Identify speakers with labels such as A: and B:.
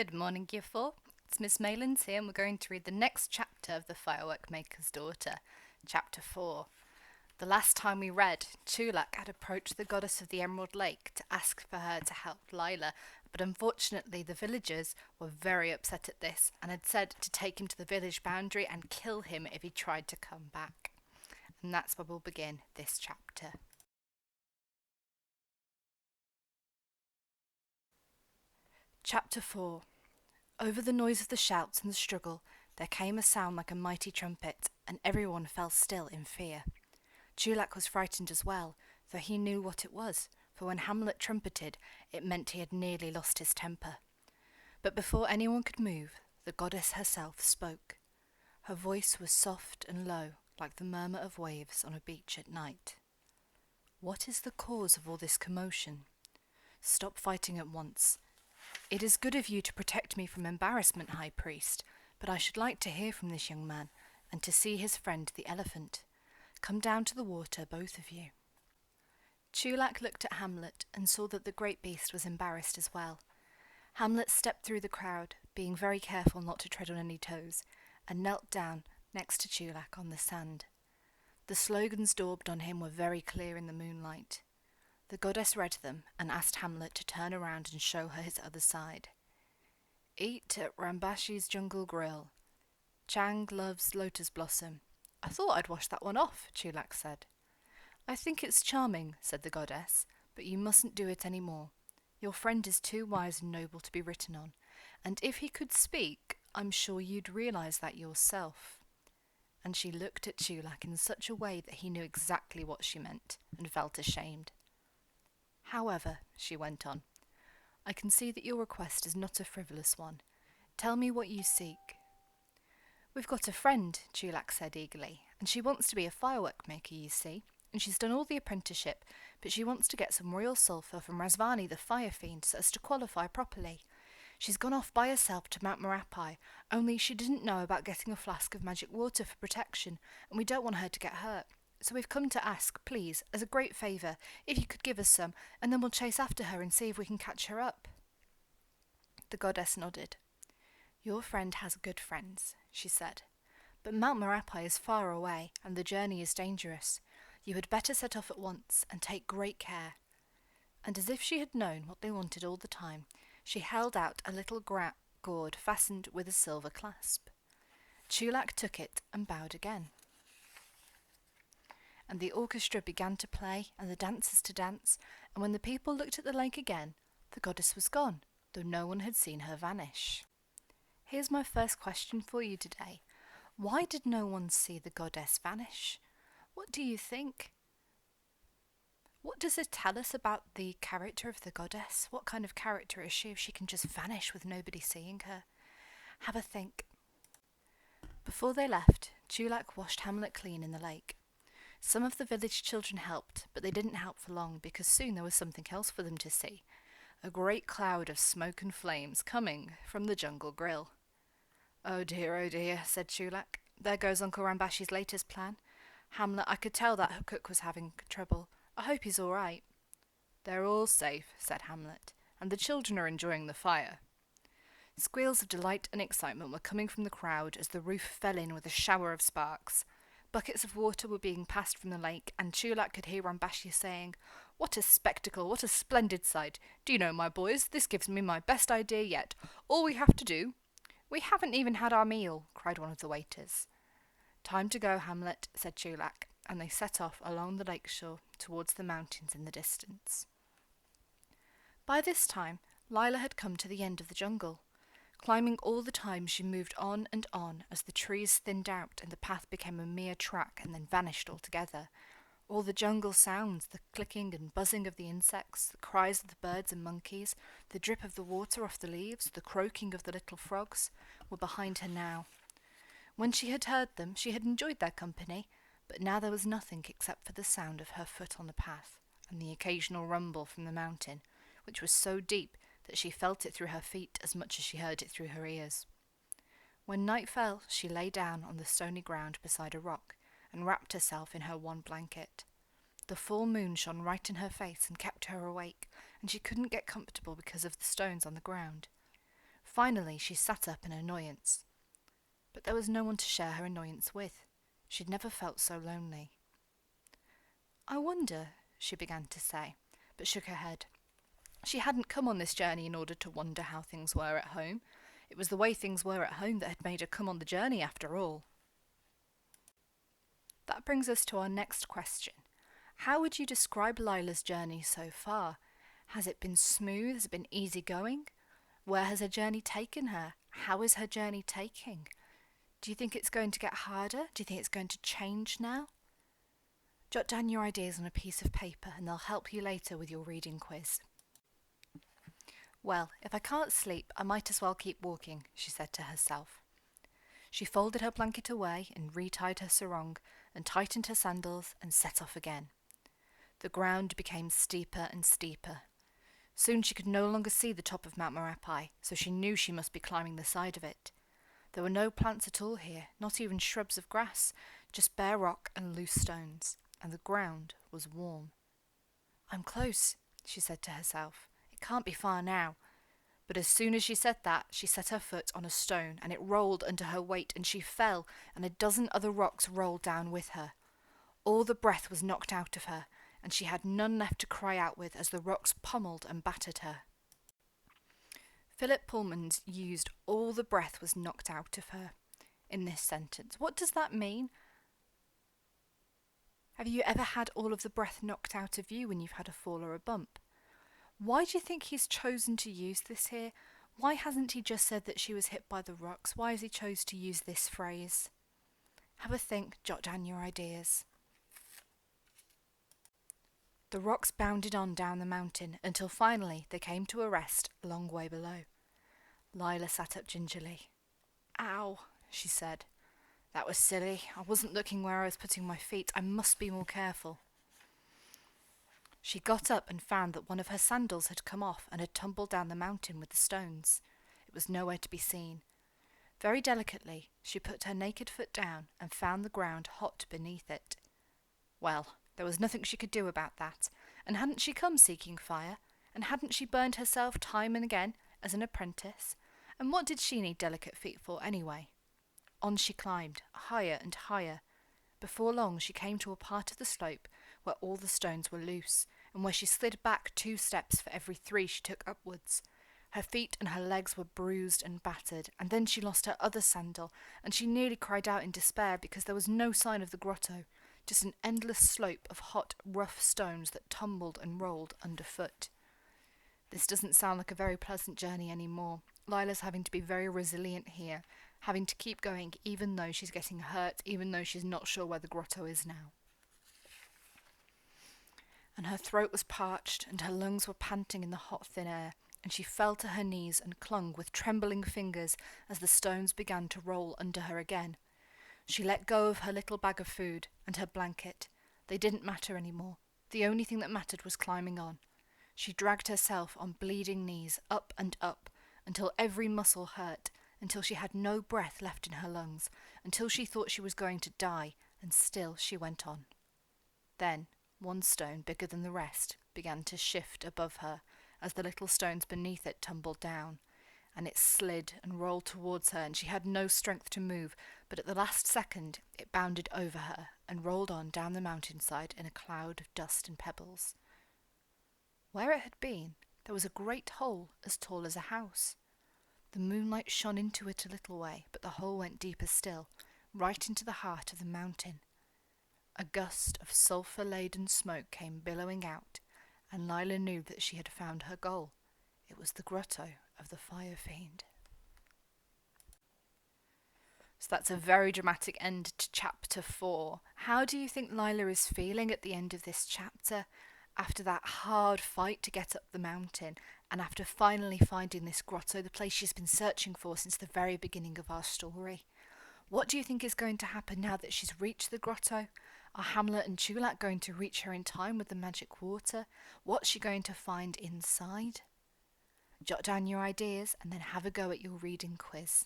A: Good morning, Year 4. It's Miss Malins here, and we're going to read the next chapter of the Firework-Maker's Daughter, Chapter 4. The last time we read, Chulak had approached the goddess of the Emerald Lake to ask for her to help Lila, but unfortunately the villagers were very upset at this and had said to take him to the village boundary and kill him if he tried to come back. And that's where we'll begin this chapter. Chapter 4. Over the noise of the shouts and the struggle, there came a sound like a mighty trumpet, and everyone fell still in fear. Chulak was frightened as well, though he knew what it was, for when Hamlet trumpeted, it meant he had nearly lost his temper. But before anyone could move, the goddess herself spoke. Her voice was soft and low, like the murmur of waves on a beach at night. What is the cause of all this commotion? Stop fighting at once. It is good of you to protect me from embarrassment, High Priest, but I should like to hear from this young man, and to see his friend the elephant. Come down to the water, both of you. Chulak looked at Hamlet and saw that the great beast was embarrassed as well. Hamlet stepped through the crowd, being very careful not to tread on any toes, and knelt down next to Chulak on the sand. The slogans daubed on him were very clear in the moonlight. The goddess read them and asked Hamlet to turn around and show her his other side. Eat at Rambashi's Jungle Grill. Chang loves lotus blossom. I thought I'd wash that one off, Chulak said. I think it's charming, said the goddess, but you mustn't do it any more. Your friend is too wise and noble to be written on, and if he could speak, I'm sure you'd realise that yourself. And she looked at Chulak in such a way that he knew exactly what she meant, and felt ashamed. However, she went on, I can see that your request is not a frivolous one. Tell me what you seek. We've got a friend, Chulak said eagerly, and she wants to be a firework-maker, you see, and she's done all the apprenticeship, but she wants to get some royal sulphur from Razvani the fire fiend so as to qualify properly. She's gone off by herself to Mount Marapi, only she didn't know about getting a flask of magic water for protection, and we don't want her to get hurt. So we've come to ask, please, as a great favour, if you could give us some, and then we'll chase after her and see if we can catch her up. The goddess nodded. Your friend has good friends, she said, but Mount Marapi is far away, and the journey is dangerous. You had better set off at once, and take great care. And as if she had known what they wanted all the time, she held out a little gourd fastened with a silver clasp. Chulak took it and bowed again. And the orchestra began to play, and the dancers to dance, and when the people looked at the lake again, the goddess was gone, though no one had seen her vanish. Here's my first question for you today. Why did no one see the goddess vanish? What do you think? What does it tell us about the character of the goddess? What kind of character is she if she can just vanish with nobody seeing her? Have a think. Before they left, Chulak washed Hamlet clean in the lake. Some of the village children helped, but they didn't help for long because soon there was something else for them to see. A great cloud of smoke and flames coming from the jungle grill. Oh dear, said Chulak. There goes Uncle Rambashi's latest plan. Hamlet, I could tell that cook was having trouble. I hope he's all right. They're all safe, said Hamlet, and the children are enjoying the fire. Squeals of delight and excitement were coming from the crowd as the roof fell in with a shower of sparks. Buckets of water were being passed from the lake, and Chulak could hear Rambashi saying, What a spectacle, what a splendid sight. Do you know, my boys, this gives me my best idea yet. All we have to do— We haven't even had our meal, cried one of the waiters. Time to go, Hamlet, said Chulak, and they set off along the lake shore towards the mountains in the distance. By this time, Lila had come to the end of the jungle. Climbing all the time, she moved on and on as the trees thinned out and the path became a mere track and then vanished altogether. All the jungle sounds, the clicking and buzzing of the insects, the cries of the birds and monkeys, the drip of the water off the leaves, the croaking of the little frogs, were behind her now. When she had heard them, she had enjoyed their company, but now there was nothing except for the sound of her foot on the path and the occasional rumble from the mountain, which was so deep that she felt it through her feet as much as she heard it through her ears. When night fell, she lay down on the stony ground beside a rock and wrapped herself in her one blanket. The full moon shone right in her face and kept her awake, and she couldn't get comfortable because of the stones on the ground. Finally, she sat up in annoyance. But there was no one to share her annoyance with. She'd never felt so lonely. "I wonder," she began to say, but shook her head. She hadn't come on this journey in order to wonder how things were at home. It was the way things were at home that had made her come on the journey after all. That brings us to our next question. How would you describe Lila's journey so far? Has it been smooth? Has it been easy going? Where has her journey taken her? How is her journey taking? Do you think it's going to get harder? Do you think it's going to change now? Jot down your ideas on a piece of paper and they'll help you later with your reading quiz. "Well, if I can't sleep, I might as well keep walking," she said to herself. She folded her blanket away and retied her sarong and tightened her sandals and set off again. The ground became steeper and steeper. Soon she could no longer see the top of Mount Marapi, so she knew she must be climbing the side of it. There were no plants at all here, not even shrubs of grass, just bare rock and loose stones, and the ground was warm. "I'm close," she said to herself. "It can't be far now." But as soon as she said that, she set her foot on a stone, and it rolled under her weight, and she fell, and a dozen other rocks rolled down with her. All the breath was knocked out of her, and she had none left to cry out with as the rocks pommeled and battered her. Philip Pullman's used "all the breath was knocked out of her" in this sentence. What does that mean? Have you ever had all of the breath knocked out of you when you've had a fall or a bump? Why do you think he's chosen to use this here? Why hasn't he just said that she was hit by the rocks? Why has he chose to use this phrase? Have a think, jot down your ideas. The rocks bounded on down the mountain until finally they came to a rest a long way below. Lila sat up gingerly. "Ow," she said. "That was silly. I wasn't looking where I was putting my feet. I must be more careful." She got up and found that one of her sandals had come off and had tumbled down the mountain with the stones. It was nowhere to be seen. Very delicately, she put her naked foot down and found the ground hot beneath it. Well, there was nothing she could do about that, and hadn't she come seeking fire, and hadn't she burned herself time and again as an apprentice, and what did she need delicate feet for anyway? On she climbed, higher and higher. Before long she came to a part of the slope where all the stones were loose, and where she slid back 2 steps for every 3 she took upwards. Her feet and her legs were bruised and battered, and then she lost her other sandal, and she nearly cried out in despair because there was no sign of the grotto, just an endless slope of hot, rough stones that tumbled and rolled underfoot. This doesn't sound like a very pleasant journey anymore. Lila's having to be very resilient here, having to keep going even though she's getting hurt, even though she's not sure where the grotto is now. And her throat was parched, and her lungs were panting in the hot, thin air, and she fell to her knees and clung with trembling fingers as the stones began to roll under her again. She let go of her little bag of food and her blanket. They didn't matter anymore. The only thing that mattered was climbing on. She dragged herself on bleeding knees, up and up, until every muscle hurt, until she had no breath left in her lungs, until she thought she was going to die, and still she went on. Then, one stone bigger than the rest began to shift above her as the little stones beneath it tumbled down, and it slid and rolled towards her, and she had no strength to move, but at the last second it bounded over her and rolled on down the mountainside in a cloud of dust and pebbles. Where it had been, there was a great hole as tall as a house. The moonlight shone into it a little way, but the hole went deeper still, right into the heart of the mountain. A gust of sulphur-laden smoke came billowing out, and Lila knew that she had found her goal. It was the grotto of the fire fiend. So that's a very dramatic end to chapter 4. How do you think Lila is feeling at the end of this chapter, after that hard fight to get up the mountain, and after finally finding this grotto, the place she's been searching for since the very beginning of our story? What do you think is going to happen now that she's reached the grotto? Are Hamlet and Chulak going to reach her in time with the magic water? What's she going to find inside? Jot down your ideas and then have a go at your reading quiz.